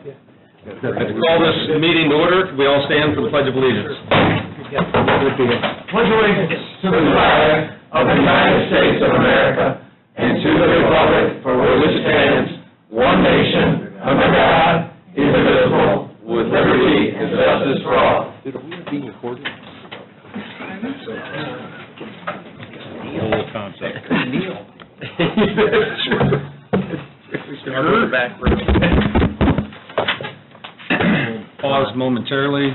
I call this meeting to order. We all stand for the Pledge of Allegiance. Pledge allegiance to the flag of the United States of America and to the republic for which it stands, one nation, under God, indivisible, with liberty and justice for all. Dude, are we being recorded? Whole concept. Neil. That's true. Start with the back row. Pause momentarily.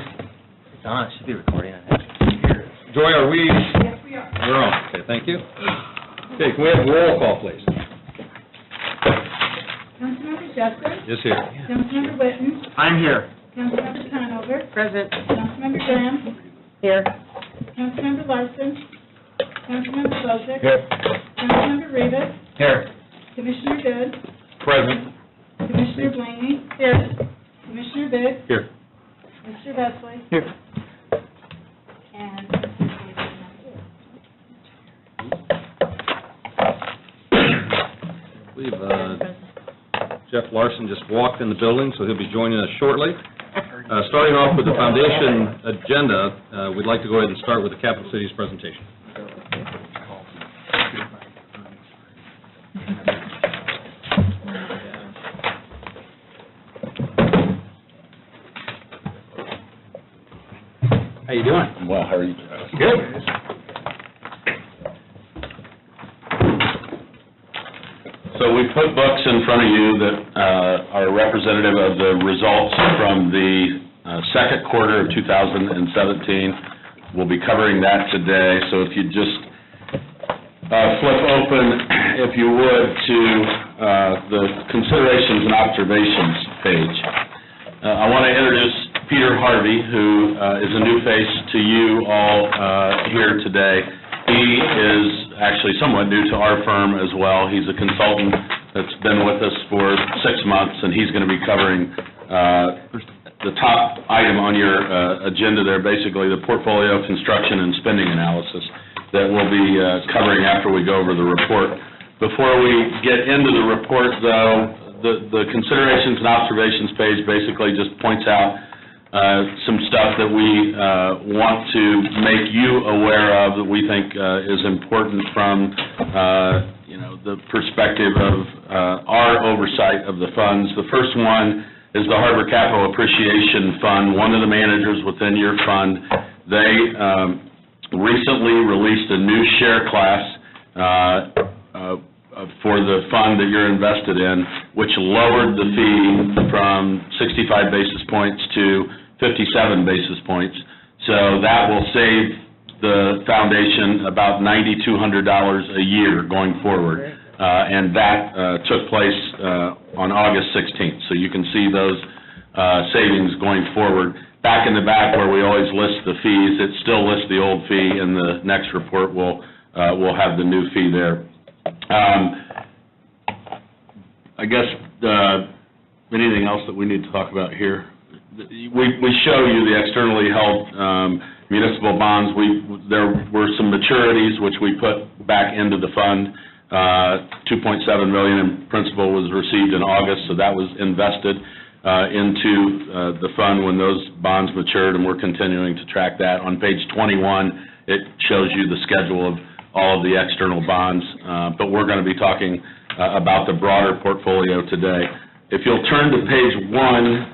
It's on, it should be recording. Joy, are we? Yes, we are. We're on. Okay, thank you. Okay, can we have roll call, please? Councilmember Jessup. Yes, here. Councilmember Whitten. I'm here. Councilmember Conover. Present. Councilmember Graham. Here. Councilmember Larson. Councilmember Bozick. Here. Councilmember Rivas. Here. Commissioner Good. Present. Commissioner Blaney. Here. Commissioner Biggs. Here. Mr. Vesely. Here. And I believe Jeff Larson just walked in the building, so he'll be joining us shortly. Starting off with the foundation agenda, we'd like to go ahead and start with the Capital Cities presentation. How you doing? Well, how are you? Good. So we put books in front of you that are representative of the results from the second quarter of 2017. We'll be covering that today, so if you just flip open, if you would, to the considerations and observations page. I want to introduce Peter Harvey, who is a new face to you all here today. He is actually somewhat new to our firm as well. He's a consultant that's been with us for 6 months, and he's going to be covering the top item on your agenda there, basically the portfolio construction and spending analysis that we'll be covering after we go over the report. Before we get into the report, though, the considerations and observations page basically just points out some stuff that we want to make you aware of that we think is important from the perspective of our oversight of the funds. The first one is the Harbor Capital Appreciation Fund. One of the managers within your fund, they recently released a new share class for the fund that you're invested in, which lowered the fee from 65 basis points to 57 basis points. So that will save the foundation about $9,200 a year going forward. And that took place on August 16th. So you can see those savings going forward. Back in the back where we always list the fees, it still lists the old fee. In the next report, we'll have the new fee there. I guess anything else that we need to talk about here? We show you the externally held municipal bonds. There were some maturities which we put back into the fund. $2.7 million in principal was received in August, so that was invested into the fund when those bonds matured, and we're continuing to track that. On page 21, it shows you the schedule of all of the external bonds, but we're going to be talking about the broader portfolio today. If you'll turn to page 1,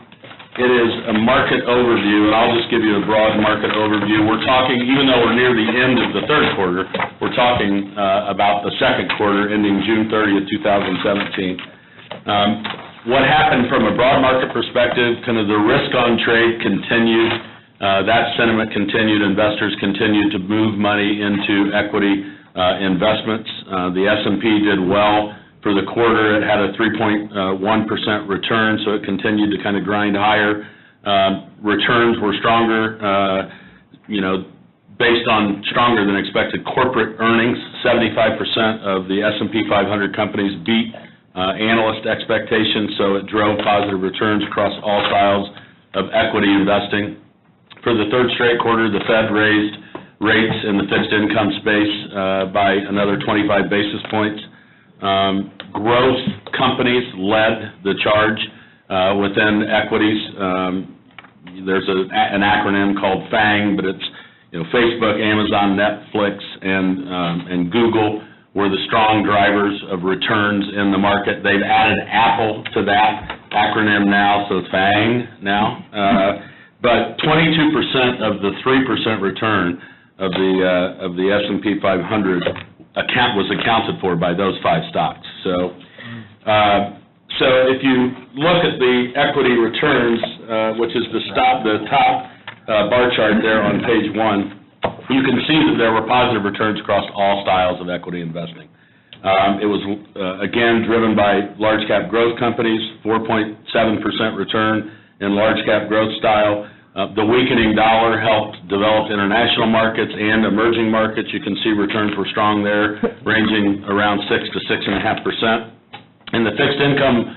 it is a market overview, and I'll just give you a broad market overview. We're talking, even though we're near the end of the third quarter, we're talking about the second quarter ending June 30th, 2017. What happened from a broad market perspective, kind of the risk on trade continued. That sentiment continued. Investors continued to move money into equity investments. The S&P did well. For the quarter, it had a 3.1% return, so it continued to kind of grind higher. Returns were stronger, based on stronger than expected corporate earnings. 75% of the S&P 500 companies beat analyst expectations, so it drove positive returns across all styles of equity investing. For the third straight quarter, the Fed raised rates in the fixed income space by another 25 basis points. Growth companies led the charge. within equities. There's an acronym called FANG, but it's, Facebook, Amazon, Netflix, and Google were the strong drivers of returns in the market. They've added Apple to that acronym now, so FANG now. But 22% of the 3% return of the S&P 500 was accounted for by those 5 stocks. So if you look at the equity returns, which is the top bar chart there on page 1, you can see that there were positive returns across all styles of equity investing. It was, again, driven by large cap growth companies, 4.7% return in large cap growth style. The weakening dollar helped develop international markets and emerging markets. You can see returns were strong there, ranging around 6 to 6.5%. In the fixed income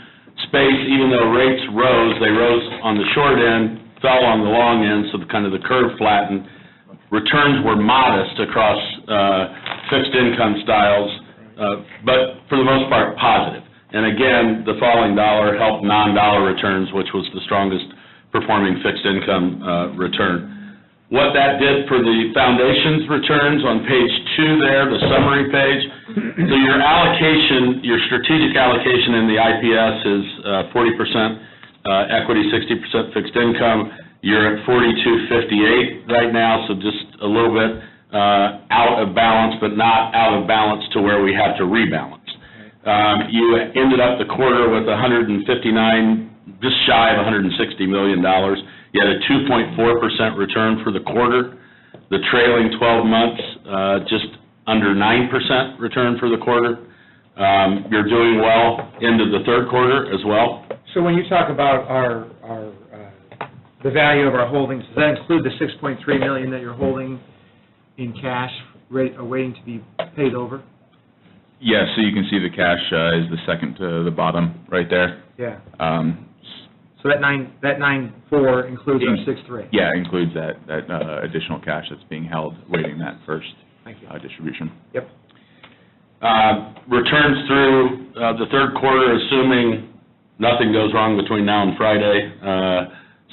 space, even though rates rose, they rose on the short end, fell on the long end, so the curve flattened. Returns were modest across fixed income styles, but for the most part positive. And again, the falling dollar helped non-dollar returns, which was the strongest performing fixed income return. What that did for the foundation's returns on page 2 there, the summary page, so your allocation, your strategic allocation in the IPS is 40% equity, 60% fixed income. You're at 42.58 right now, so just a little bit out of balance, but not out of balance to where we have to rebalance. You ended up the quarter with just shy of $160 million. You had a 2.4% return for the quarter. The trailing 12 months, just under 9% return for the quarter. You're doing well into the third quarter as well. So when you talk about the value of our holdings, does that include the $6.3 million that you're holding in cash, waiting to be paid over? Yes, so you can see the cash is the second to the bottom right there. Yeah. So that 9.4 includes our 6.3. Yeah, it includes that additional cash that's being held, waiting that first distribution. Yep. Returns through the third quarter, assuming nothing goes wrong between now and Friday,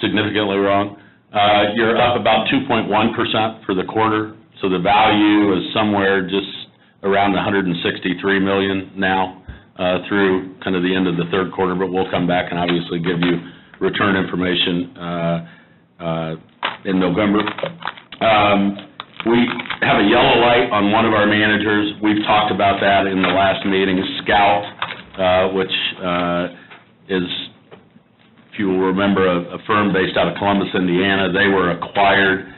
significantly wrong. You're up about 2.1% for the quarter, so the value is somewhere just around $163 million now through kind of the end of the third quarter, but we'll come back and obviously give you return information in November. We have a yellow light on one of our managers. We've talked about that in the last meeting, Scout, which is, if you will remember, a firm based out of Columbus, Indiana. They were acquired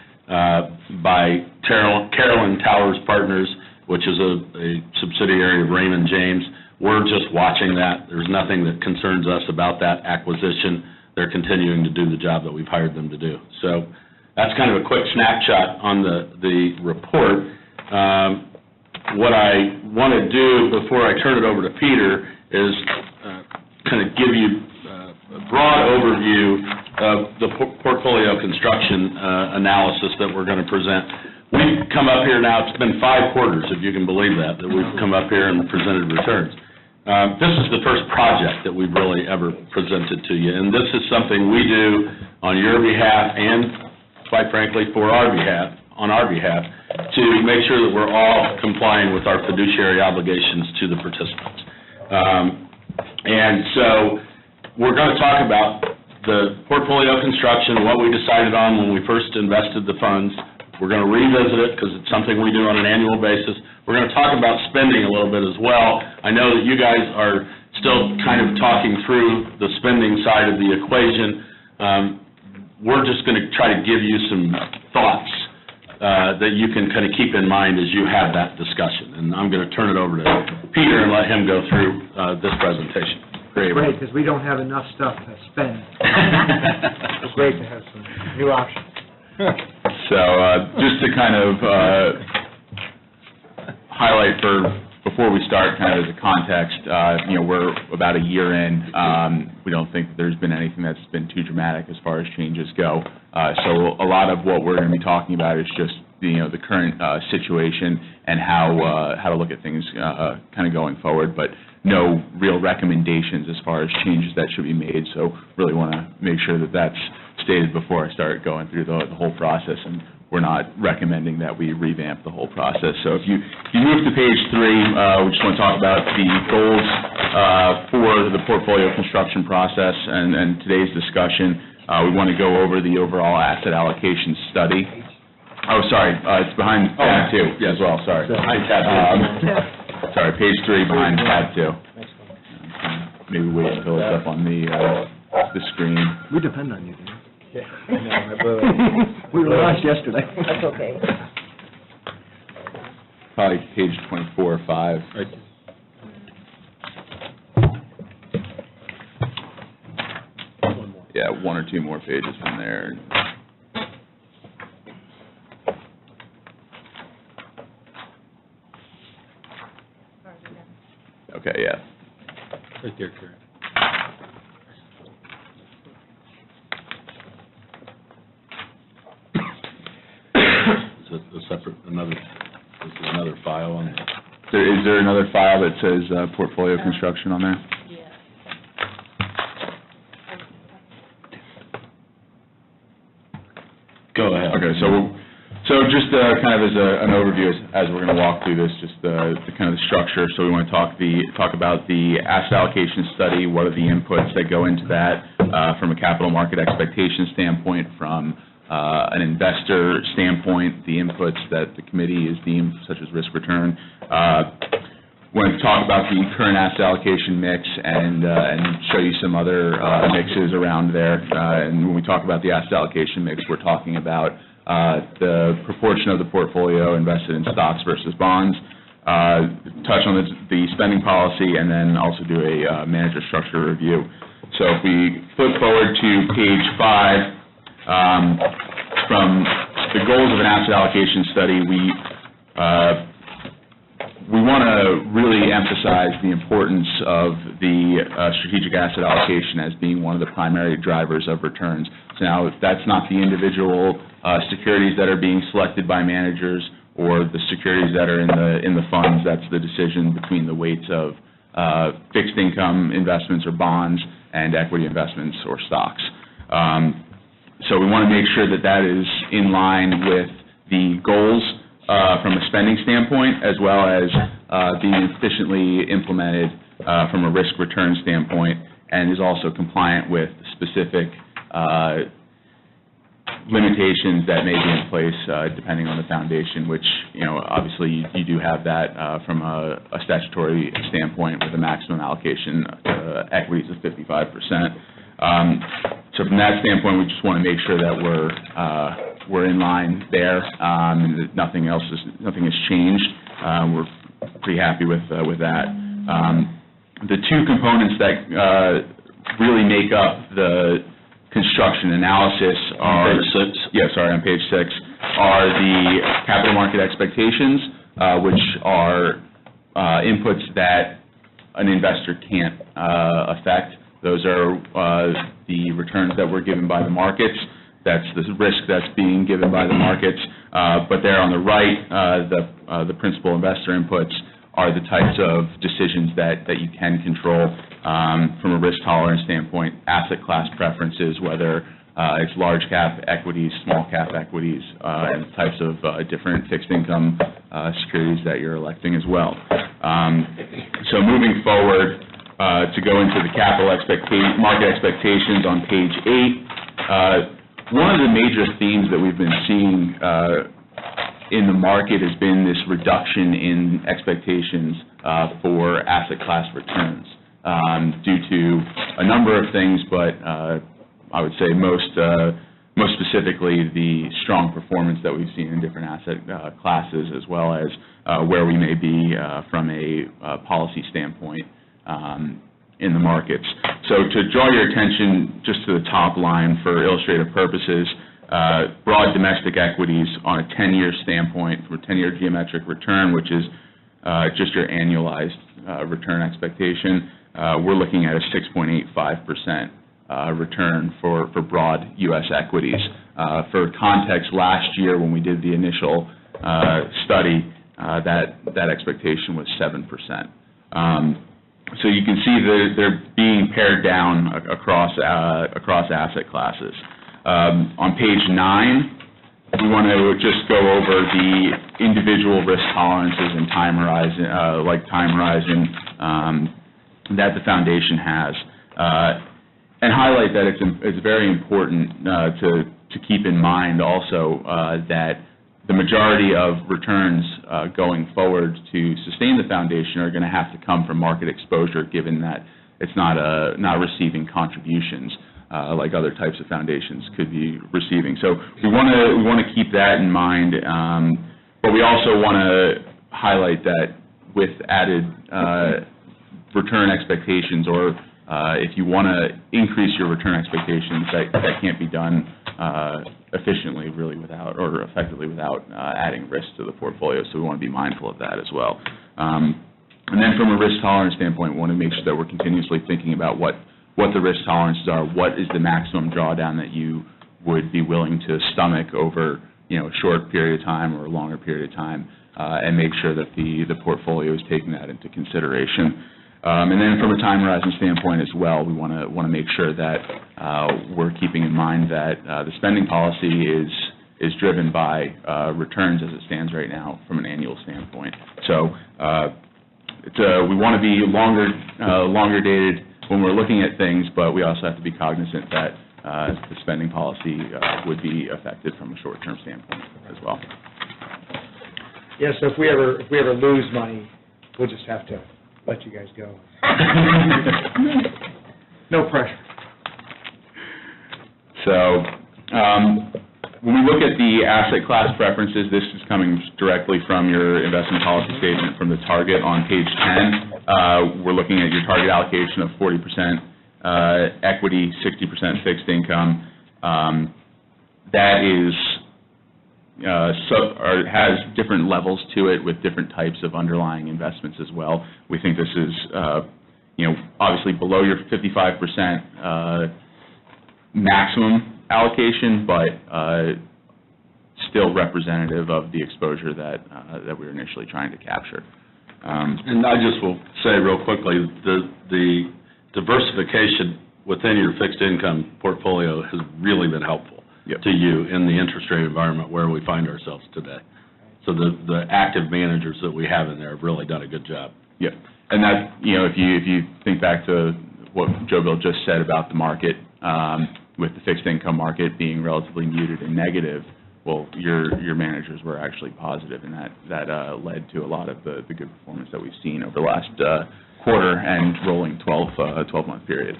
by Carolyn Towers Partners, which is a subsidiary of Raymond James. We're just watching that. There's nothing that concerns us about that acquisition. They're continuing to do the job that we've hired them to do. So that's kind of a quick snapshot on the report. What I want to do before I turn it over to Peter is kind of give you a broad overview of the portfolio construction analysis that we're going to present. We've come up here now, it's been 5 quarters, if you can believe that we've come up here and presented returns. This is the first project that we've really ever presented to you, and this is something we do on your behalf and, quite frankly, on our behalf, to make sure that we're all complying with our fiduciary obligations to the participants. And so we're going to talk about the portfolio construction, what we decided on when we first invested the funds. We're going to revisit it because it's something we do on an annual basis. We're going to talk about spending a little bit as well. I know that you guys are still kind of talking through the spending side of the equation. We're just going to try to give you some thoughts that you can kind of keep in mind as you have that discussion. And I'm going to turn it over to Peter and let him go through this presentation. Great, because we don't have enough stuff to spend. It's great to have some new options. So just to kind of highlight before we start kind of the context, we're about a year in. We don't think that there's been anything that's been too dramatic as far as changes go. So a lot of what we're going to be talking about is just the current situation and how to look at things kind of going forward. But no real recommendations as far as changes that should be made. So really want to make sure that that's stated before I start going through the whole process, and we're not recommending that we revamp the whole process. So if you move to page 3, we just want to talk about the goals for the portfolio construction process and today's discussion. We want to go over the overall asset allocation study. Oh, sorry, it's behind tab 2 as well, sorry. Behind tab 2. Sorry, page 3 behind tab 2. Maybe wait until it's up on the screen. We depend on you, Dan. We were lost yesterday. That's okay. Probably page 24 or 5. Right. Yeah, 1 or 2 more pages from there. Okay, yeah. Right there, Karen. Is it a separate, is there another file on it? Is there another file that says portfolio construction on there? Go ahead. Okay, so just kind of as an overview, as we're going to walk through this, just the kind of the structure. So we want to talk about the asset allocation study. What are the inputs that go into that from a capital market expectation standpoint, from an investor standpoint, the inputs that the committee is deemed, such as risk return. We want to talk about the current asset allocation mix and show you some other mixes around there. And when we talk about the asset allocation mix, we're talking about the proportion of the portfolio invested in stocks versus bonds, touch on the spending policy, and then also do a manager structure review. So if we flip forward to page 5, from the goals of an asset allocation study, we want to really emphasize the importance of the strategic asset allocation as being one of the primary drivers of returns. So now, that's not the individual securities that are being selected by managers or the securities that are in the funds. That's the decision between the weights of fixed income investments or bonds and equity investments or stocks. So we want to make sure that that is in line with the goals from a spending standpoint, as well as being efficiently implemented from a risk-return standpoint, and is also compliant with specific limitations that may be in place depending on the foundation, which, obviously you do have that from a statutory standpoint with a maximum allocation equities of 55%. So from that standpoint, we just want to make sure that we're in line there, and that nothing has changed. We're pretty happy with that. The 2 components that really make up the construction analysis are on page 6 are the capital market expectations, which are inputs that an investor can't affect. Those are the returns that were given by the markets. That's the risk that's being given by the markets. But there on the right, the principal investor inputs are the types of decisions that you can control from a risk tolerance standpoint, asset class preferences, whether it's large cap equities, small cap equities, and types of different fixed income securities that you're electing as well. So moving forward, to go into the capital market expectations on page 8, one of the major themes that we've been seeing in the market has been this reduction in expectations for asset class returns due to a number of things, but I would say most specifically the strong performance that we've seen in different asset classes, as well as where we may be from a policy standpoint in the markets. So to draw your attention just to the top line for illustrative purposes, broad domestic equities on a 10-year standpoint, for 10-year geometric return, which is just your annualized return expectation, we're looking at a 6.85% return for broad U.S. equities. For context, last year when we did the initial study, that expectation was 7%. So you can see they're being pared down across asset classes. On page 9, we want to just go over the individual risk tolerances and time horizon that the foundation has, and highlight that it's very important to keep in mind also that the majority of returns going forward to sustain the foundation are going to have to come from market exposure, given that it's not receiving contributions like other types of foundations could be receiving. So we want to keep that in mind, but we also want to highlight that with added return expectations, or if you want to increase your return expectations, that can't be done efficiently, really, or effectively without adding risk to the portfolio. So we want to be mindful of that as well. And then from a risk tolerance standpoint, we want to make sure that we're continuously thinking about what the risk tolerances are, what is the maximum drawdown that you would be willing to stomach over, a short period of time or a longer period of time, and make sure that the portfolio is taking that into consideration. And then from a time horizon standpoint as well, we want to make sure that we're keeping in mind that the spending policy is driven by returns as it stands right now from an annual standpoint. So we want to be longer dated when we're looking at things, but we also have to be cognizant that the spending policy would be affected from a short-term standpoint as well. Yeah, so if we ever lose money, we'll just have to let you guys go. No pressure. So when we look at the asset class preferences, this is coming directly from your investment policy statement from the target on page 10. We're looking at your target allocation of 40% equity, 60% fixed income. That is has different levels to it with different types of underlying investments as well. We think this is, obviously below your 55% maximum allocation, but still representative of the exposure that we were initially trying to capture. And I just will say real quickly, the diversification within your fixed income portfolio has really been helpful to you in the interest rate environment where we find ourselves today. So the active managers that we have in there have really done a good job. Yeah, and that, if you think back to what Joe Bill just said about the market, with the fixed income market being relatively muted and negative, well, your managers were actually positive, and that led to a lot of the good performance that we've seen over the last quarter and rolling 12-month period.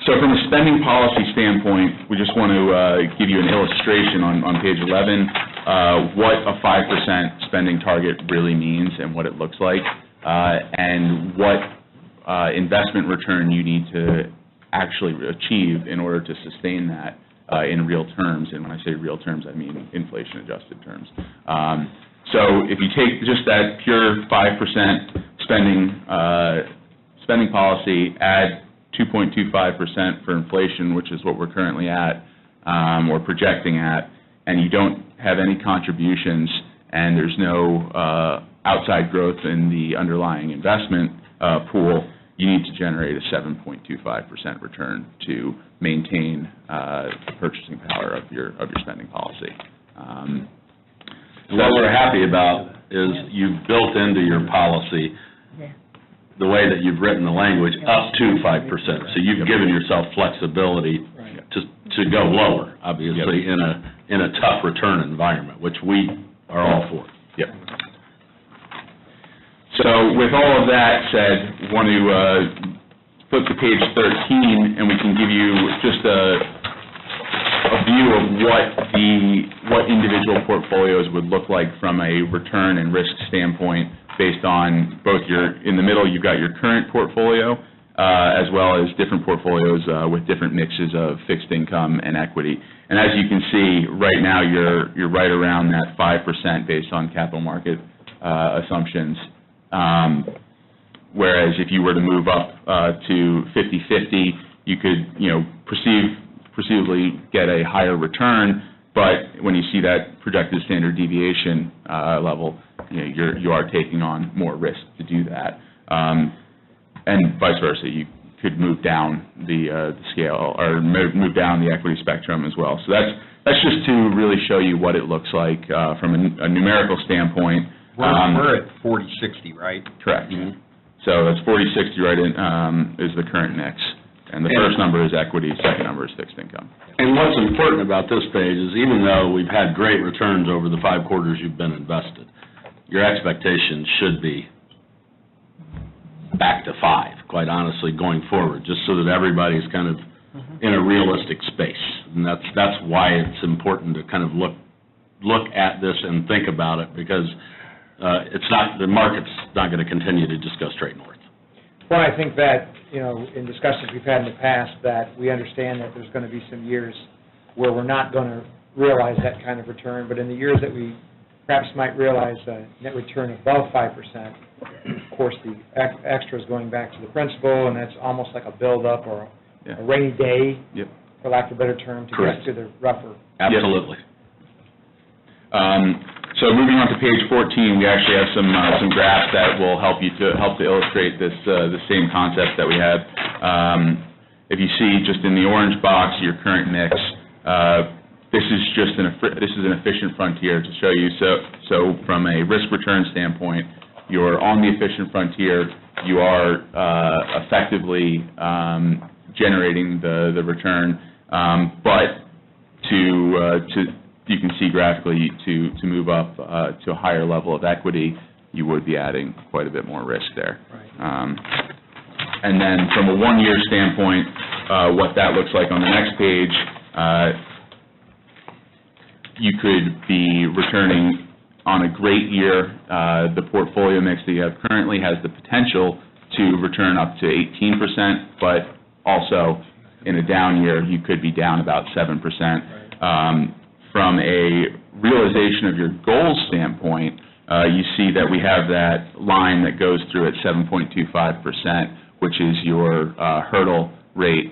So from a spending policy standpoint, we just want to give you an illustration on page 11, what a 5% spending target really means and what it looks like, and what investment return you need to actually achieve in order to sustain that in real terms. And when I say real terms, I mean inflation-adjusted terms. So if you take just that pure 5% spending policy, add 2.25% for inflation, which is what we're currently at, or projecting at, and you don't have any contributions, and there's no outside growth in the underlying investment pool, you need to generate a 7.25% return to maintain the purchasing power of your spending policy. What we're happy about is you've built into your policy the way that you've written the language up to 5%. So you've given yourself flexibility to go lower, obviously, in a tough return environment, which we are all for. Yep. So with all of that said, want to flip to page 13, and we can give you just a view of what individual portfolios would look like from a return and risk standpoint, based on both in the middle you've got your current portfolio, as well as different portfolios with different mixes of fixed income and equity. And as you can see, right now you're right around that 5% based on capital market assumptions, whereas if you were to move up to 50-50, you could perceivably get a higher return, but when you see that projected standard deviation level, you are taking on more risk to do that. And vice versa, you could move down the scale, or move down the equity spectrum as well. So that's just to really show you what it looks like from a numerical standpoint. We're at 40/60, right? Correct. So that's 40/60 right in, is the current mix. And the first number is equity, second number is fixed income. And what's important about this page is even though we've had great returns over the 5 quarters you've been invested, your expectations should be back to 5, quite honestly, going forward, just so that everybody's kind of in a realistic space. And that's why it's important to kind of look at this and think about it, because the market's not going to continue to just go straight north. Well, I think that, in discussions we've had in the past, that we understand that there's going to be some years where we're not going to realize that kind of return, but in the years that we perhaps might realize a net return above 5%, of course, the extra is going back to the principal, and that's almost like a build-up or a rainy day, for lack of a better term, to Correct. get to the rougher. Absolutely. So moving on to page 14, we actually have some graphs that will help to illustrate this the same concept that we had. If you see just in the orange box your current mix, this is an efficient frontier to show you. So from a risk return standpoint, you're on the efficient frontier. You are effectively generating the return, but you can see graphically to move up to a higher level of equity, you would be adding quite a bit more risk there. Right. And then from a one-year standpoint, what that looks like on the next page, you could be returning on a great year. The portfolio mix that you have currently has the potential to return up to 18%, but also in a down year, you could be down about 7%. From a realization of your goals standpoint, you see that we have that line that goes through at 7.25%, which is your hurdle rate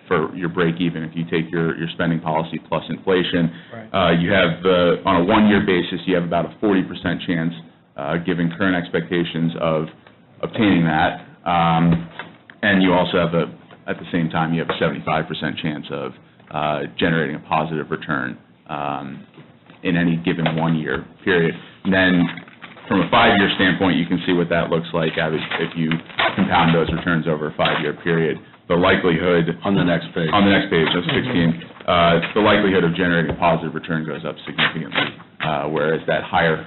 for your break-even if you take your spending policy plus inflation. Right. You have, on a one-year basis, you have about a 40% chance, given current expectations, of obtaining that. And you also have, at the same time, you have a 75% chance of generating a positive return in any given one-year period. And then from a 5-year standpoint, you can see what that looks like if you compound those returns over a 5-year period. The likelihood On the next page. That's 16. The likelihood of generating a positive return goes up significantly, whereas that higher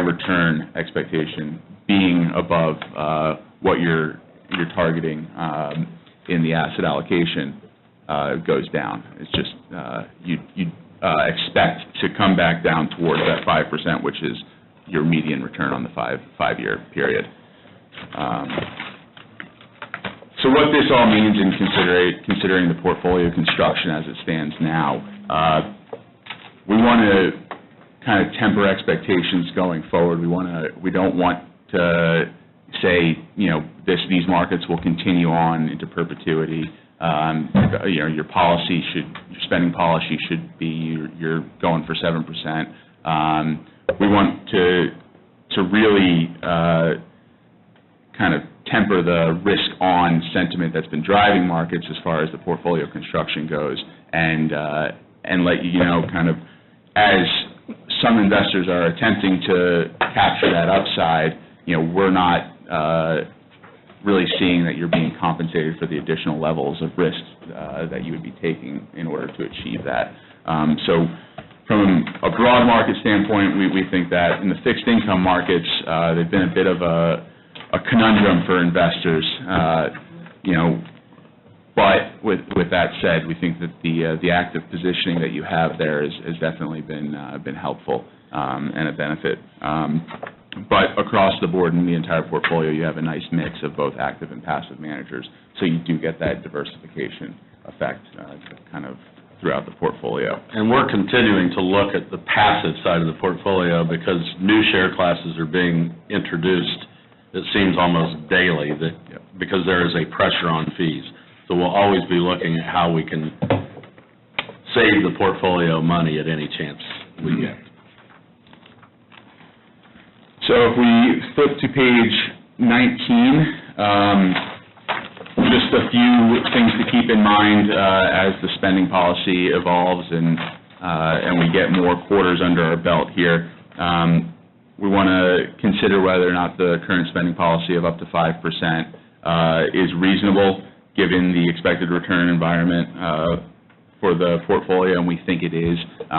return expectation being above what you're targeting in the asset allocation goes down. It's just you expect to come back down towards that 5%, which is your median return on the five-year period. So what this all means in considering the portfolio construction as it stands now, we want to kind of temper expectations going forward. We don't want to say, these markets will continue on into perpetuity. Your spending policy should be you're going for 7%. We want to really kind of temper the risk-on sentiment that's been driving markets as far as the portfolio construction goes, and let you know, kind of, as some investors are attempting to capture that upside, we're not really seeing that you're being compensated for the additional levels of risk that you would be taking in order to achieve that. So from a broad market standpoint, we think that in the fixed income markets, they've been a bit of a conundrum for investors, but with that said, we think that the active positioning that you have there has definitely been helpful and a benefit. But across the board in the entire portfolio, you have a nice mix of both active and passive managers, so you do get that diversification effect kind of throughout the portfolio. And we're continuing to look at the passive side of the portfolio because new share classes are being introduced, it seems almost daily, because there is a pressure on fees. So we'll always be looking at how we can save the portfolio money at any chance we get. So if we flip to page 19, just a few things to keep in mind as the spending policy evolves and we get more quarters under our belt here. We want to consider whether or not the current spending policy of up to 5% is reasonable given the expected return environment for the portfolio, and we think it is.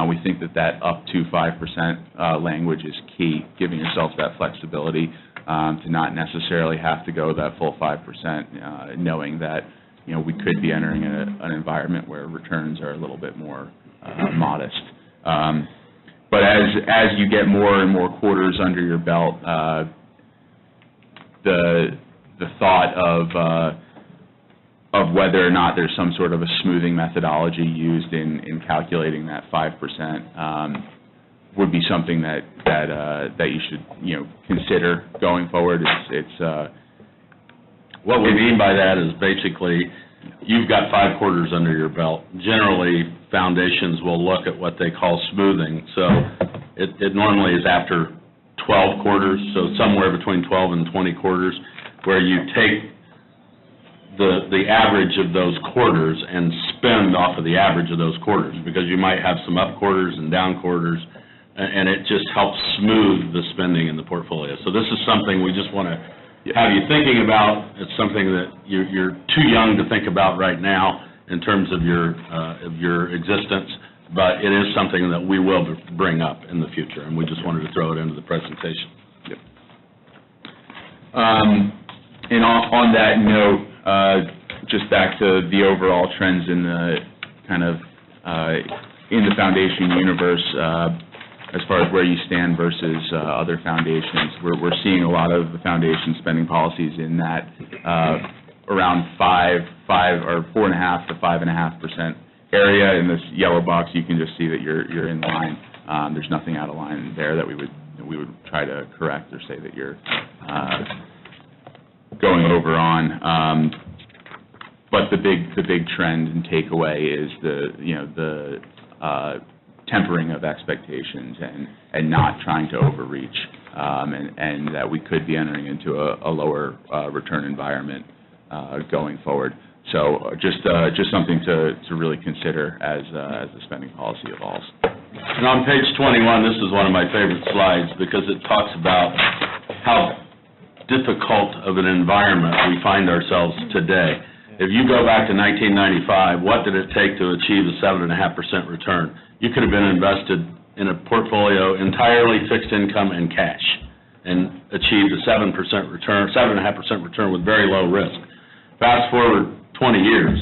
We think that up to 5% language is key, giving yourself that flexibility to not necessarily have to go that full 5%, knowing that, we could be entering an environment where returns are a little bit more modest. But as you get more and more quarters under your belt, the thought of whether or not there's some sort of a smoothing methodology used in calculating that 5% would be something that you should consider going forward. What we mean by that is basically you've got 5 quarters under your belt. Generally, foundations will look at what they call smoothing. So it normally is after 12 quarters, so somewhere between 12 and 20 quarters, where you take the average of those quarters and spend off of the average of those quarters, because you might have some up quarters and down quarters, and it just helps smooth the spending in the portfolio. So this is something we just want to have you thinking about. It's something that you're too young to think about right now in terms of your existence, but it is something that we will bring up in the future, and we just wanted to throw it into the presentation. Yep. And on that note, just back to the overall trends in the kind of in the foundation universe, as far as where you stand versus other foundations, we're seeing a lot of the foundation spending policies in that around 4.5% to 5.5% area. In this yellow box, you can just see that you're in line. There's nothing out of line there that we would try to correct or say that you're going over on. But the big trend and takeaway is the tempering of expectations and not trying to overreach, and that we could be entering into a lower return environment going forward. So just something to really consider as the spending policy evolves. And on page 21, this is one of my favorite slides because it talks about how difficult of an environment we find ourselves today. If you go back to 1995, what did it take to achieve a 7.5% return? You could have been invested in a portfolio entirely fixed income and cash and achieved a 7% return, 7.5% return with very low risk. Fast forward 20 years,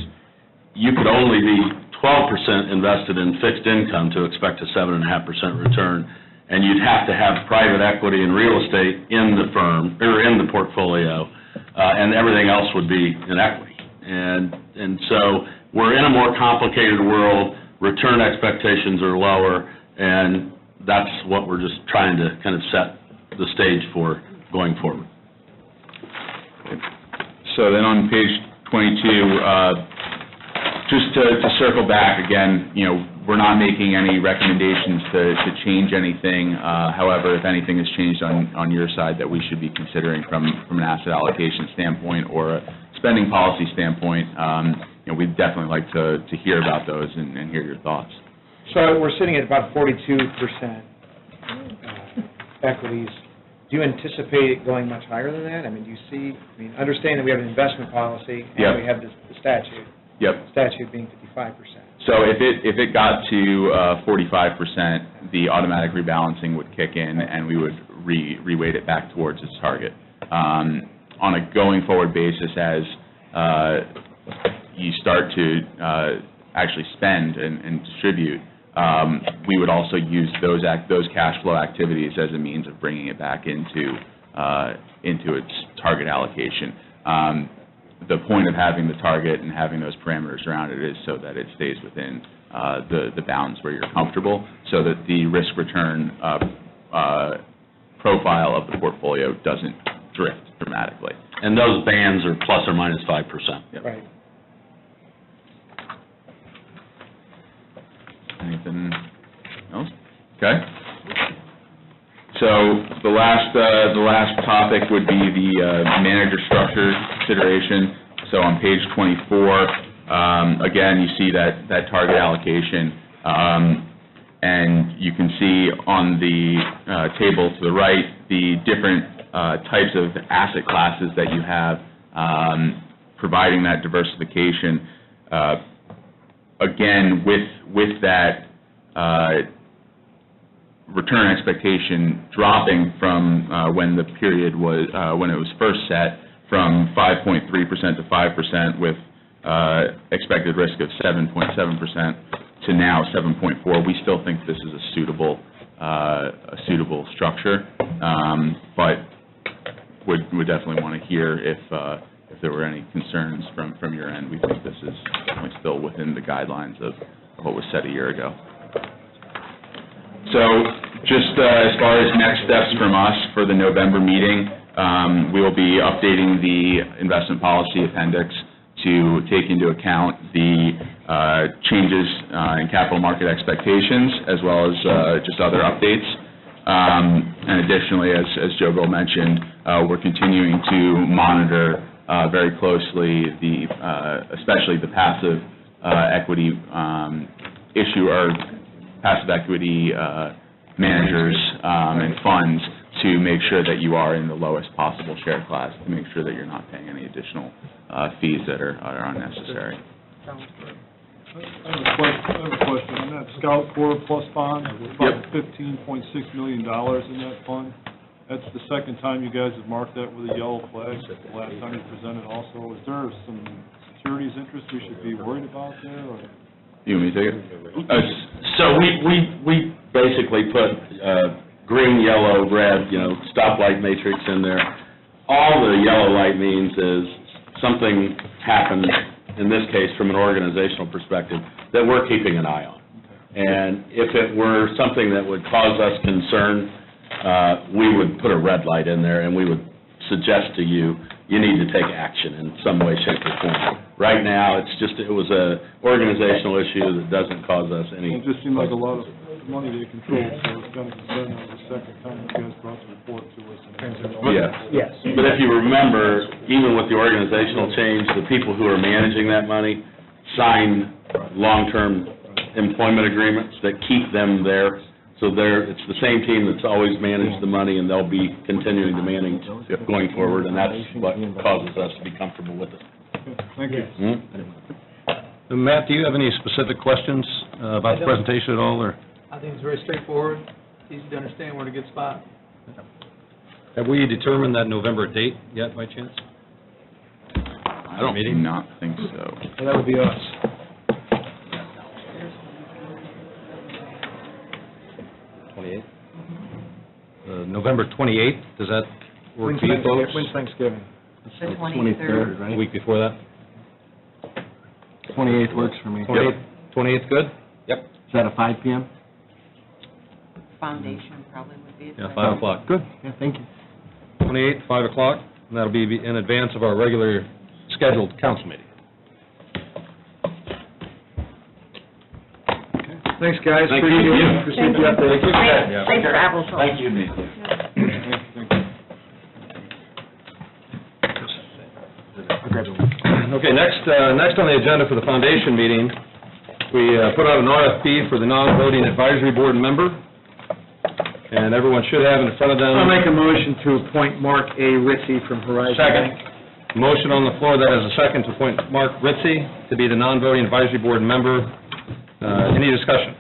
you could only be 12% invested in fixed income to expect a 7.5% return, and you'd have to have private equity and real estate in the firm or in the portfolio, and everything else would be in equity. And so we're in a more complicated world. Return expectations are lower, and that's what we're just trying to kind of set the stage for going forward. So then on page 22, just to circle back again, we're not making any recommendations to change anything. However, if anything has changed on your side that we should be considering from an asset allocation standpoint or a spending policy standpoint, we'd definitely like to hear about those and hear your thoughts. So we're sitting at about 42% equities. Do you anticipate it going much higher than that? Understand that we have an investment policy and Yep. we have the statute. Yep. Statute being 55%. So if it got to 45%, the automatic rebalancing would kick in, and we would reweight it back towards its target. On a going forward basis, as you start to actually spend and distribute, we would also use those cash flow activities as a means of bringing it back into its target allocation. The point of having the target and having those parameters around it is so that it stays within the bounds where you're comfortable, so that the risk-return profile of the portfolio doesn't drift dramatically. And those bands are plus or minus 5%. Yep. Right. Anything else? Okay. So the last topic would be the manager structure consideration. So on page 24, again, you see that target allocation, and you can see on the table to the right the different types of asset classes that you have, providing that diversification. Again, with that return expectation dropping from when the period was, when it was first set, from 5.3% to 5% with expected risk of 7.7% to now 7.4%. We still think this is a suitable structure, but would definitely want to hear if there were any concerns from your end. We think this is definitely still within the guidelines of what was set a year ago. So just as far as next steps from us for the November meeting, we will be updating the investment policy appendix to take into account the changes in capital market expectations, as well as just other updates. And additionally, as Joe Gold mentioned, we're continuing to monitor very closely especially the passive equity issue, or passive equity managers and funds, to make sure that you are in the lowest possible share class, to make sure that you're not paying any additional fees that are unnecessary. I have a question. On that Scout Corps Plus Fund, about $15.6 million in that fund. That's the second time you guys have marked that with a yellow flag. The last time you presented also. Is there some securities interest we should be worried about there? Or? You want me to take it? So we basically put green, yellow, red, stoplight matrix in there. All the yellow light means is something happened, in this case from an organizational perspective, that we're keeping an eye on. And if it were something that would cause us concern, we would put a red light in there, and we would suggest to you, you need to take action in some way, shape, or form. Right now, it was an organizational issue that doesn't cause us any... It just seemed like a lot of money they control, so it's kind of concerning that the second time you guys brought the report to us. Yes. But if you remember, even with the organizational change, the people who are managing that money sign long-term employment agreements that keep them there. So it's the same team that's always managed the money, and they'll be continuing to manage going forward, and that's what causes us to be comfortable with it. Thank you. Matt, do you have any specific questions about the presentation at all, or? I think it's very straightforward, easy to understand, we're in a good spot. Have we determined that November date yet, by chance? I do not think so. Well, that would be us. November 28th, does that work for you folks? When's Thanksgiving? The 23rd. A week before that? 28th works for me. 28th good? Yep. Is that a 5 p.m.? Foundation probably would be. Yeah, 5 o'clock. Good, yeah, thank you. 28th, 5 o'clock, and that'll be in advance of our regular scheduled council meeting. Thanks, guys. Thank Appreciate you. it. Appreciate the update. Safe travels home. Thank you, Nick. Okay, next on the agenda for the foundation meeting, we put out an RFP for the non-voting advisory board member, and everyone should have in front of them. I'll make a motion to appoint Mark A. Ritchie from Horizon Bank. Motion on the floor that has a second to appoint Mark Ritchie to be the non-voting advisory board member. Any discussion?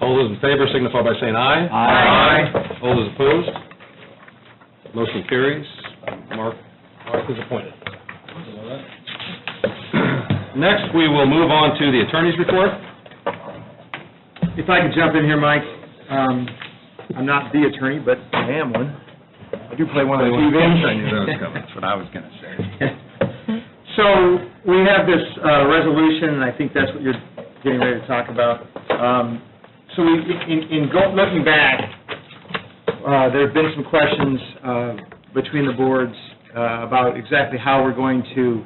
All those in favor signify by saying aye. Aye. All those opposed? Motion carries. Mark is appointed. Next, we will move on to the attorney's report. If I could jump in here, Mike, I'm not the attorney, but I am one. I do play one of the few games. I knew that was coming, that's what I was going to say. So, we have this resolution, and I think that's what you're getting ready to talk about. So, looking back, there have been some questions between the boards about exactly how we're going to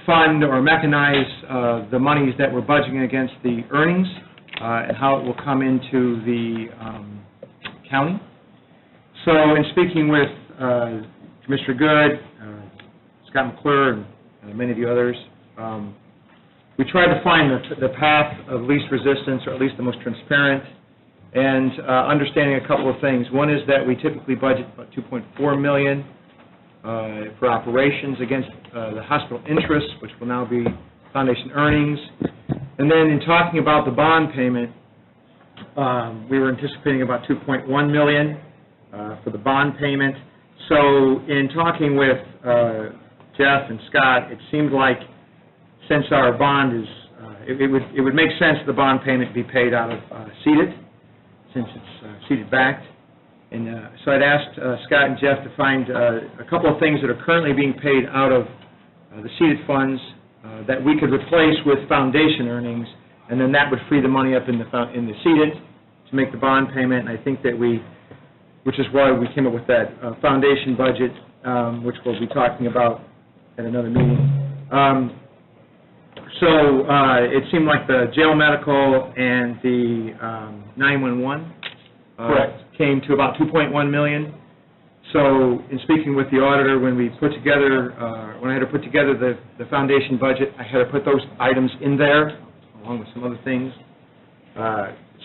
fund or mechanize the monies that we're budgeting against the earnings and how it will come into the county. So in speaking with Commissioner Good, Scott McClure, and many of you others, we tried to find the path of least resistance, or at least the most transparent, and understanding a couple of things. One is that we typically budget about $2.4 million for operations against the hospital interest, which will now be foundation earnings. And then in talking about the bond payment, we were anticipating about $2.1 million for the bond payment. So in talking with Jeff and Scott, it seemed like since our bond is, it would make sense the bond payment be paid out of seeded, since it's seeded backed. And so I'd asked Scott and Jeff to find a couple of things that are currently being paid out of the seeded funds that we could replace with foundation earnings, and then that would free the money up in the seeded to make the bond payment. And I think that which is why we came up with that foundation budget, which we'll be talking about at another meeting. So it seemed like the jail medical and the 911 came to about $2.1 million. So in speaking with the auditor, when we put together, when I had to put together the foundation budget, I had to put those items in there, along with some other things,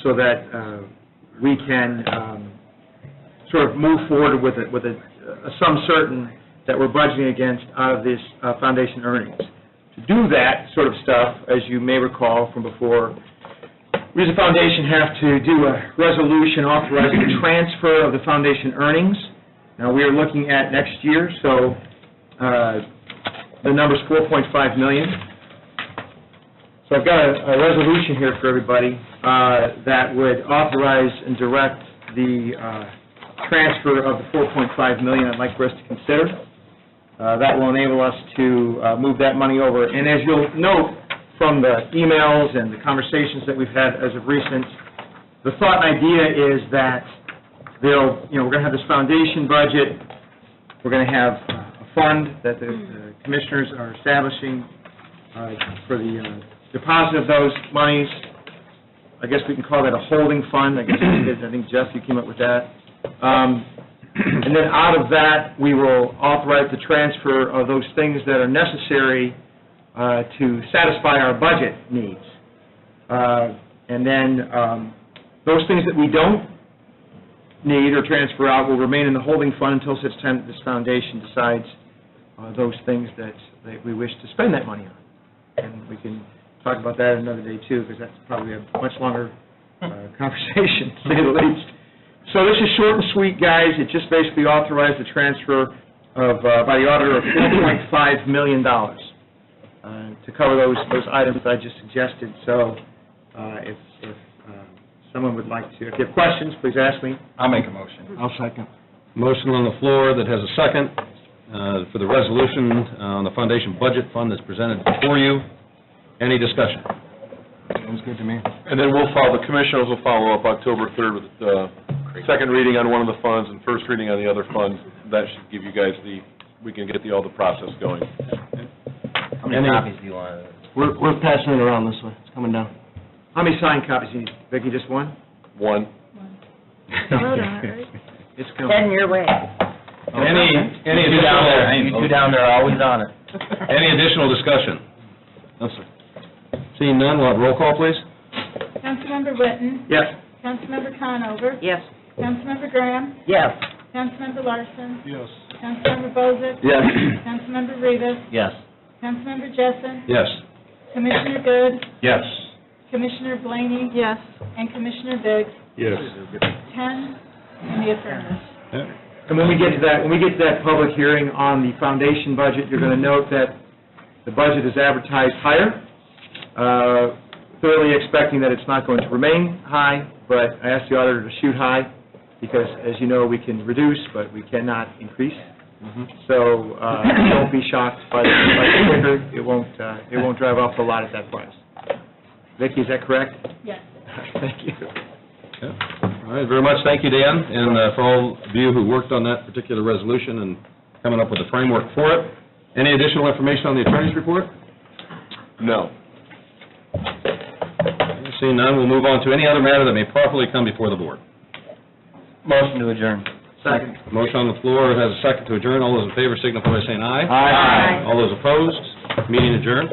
so that we can sort of move forward with a sum certain that we're budgeting against out of this foundation earnings. To do that sort of stuff, as you may recall from before, we as a foundation have to do a resolution authorizing the transfer of the foundation earnings. Now, we are looking at next year, so the number's $4.5 million. So I've got a resolution here for everybody that would authorize and direct the transfer of the $4.5 million I'd like for us to consider. That will enable us to move that money over. And as you'll note from the emails and the conversations that we've had as of recent, the thought and idea is that we're going to have this foundation budget, we're going to have a fund that the commissioners are establishing for the deposit of those monies. I guess we can call that a holding fund. I think, Jeff, you came up with that. And then out of that, we will authorize the transfer of those things that are necessary to satisfy our budget needs. And then those things that we don't need or transfer out will remain in the holding fund until such time that this foundation decides those things that we wish to spend that money on. And we can talk about that another day, too, because that's probably a much longer conversation, to say the least. So this is short and sweet, guys. It just basically authorized the transfer of, by the auditor, of $4.5 million to cover those items that I just suggested. So if someone would like to, if you have questions, please ask me. I'll make a motion. I'll second. Motion on the floor that has a second for the resolution on the foundation budget fund that's presented before you. Any discussion? Sounds good to me. And then the commissioners will follow up October 3rd with the second reading on one of the funds and first reading on the other funds. That should give you guys we can get all the process going. How many copies do you want? We're passing it around this way. It's coming down. How many signed copies do you need? Vicki, just one? One. Vote on it, right? It's coming. Heading your way. Any You down there, additional, you down there are always on it. any additional discussion? No, sir. Seeing none, we'll have roll call, please. Councilmember Witten. Yes. Councilmember Conover. Yes. Councilmember Graham. Yes. Councilmember Larson. Yes. Councilmember Bozick. Yes. Councilmember Rivas. Yes. Councilmember Jessen. Yes. Commissioner Good. Yes. Commissioner Blaney. Yes. And Commissioner Biggs. Yes. 10 in the affirmative. And when we get to that public hearing on the foundation budget, you're going to note that the budget is advertised higher, thoroughly expecting that it's not going to remain high, but I asked the auditor to shoot high, because as you know, we can reduce, but we cannot increase. So don't be shocked by the figure. It won't drive off a lot at that price. Vicki, is that correct? Yes. Thank you. All right, very much. Thank you, Dan, and for all of you who worked on that particular resolution and coming up with a framework for it. Any additional information on the attorney's report? No. Seeing none, we'll move on to any other matter that may properly come before the board. Motion to adjourn. Second. Motion on the floor has a second to adjourn. All those in favor signify by saying aye. Aye. All those opposed, meeting adjourned.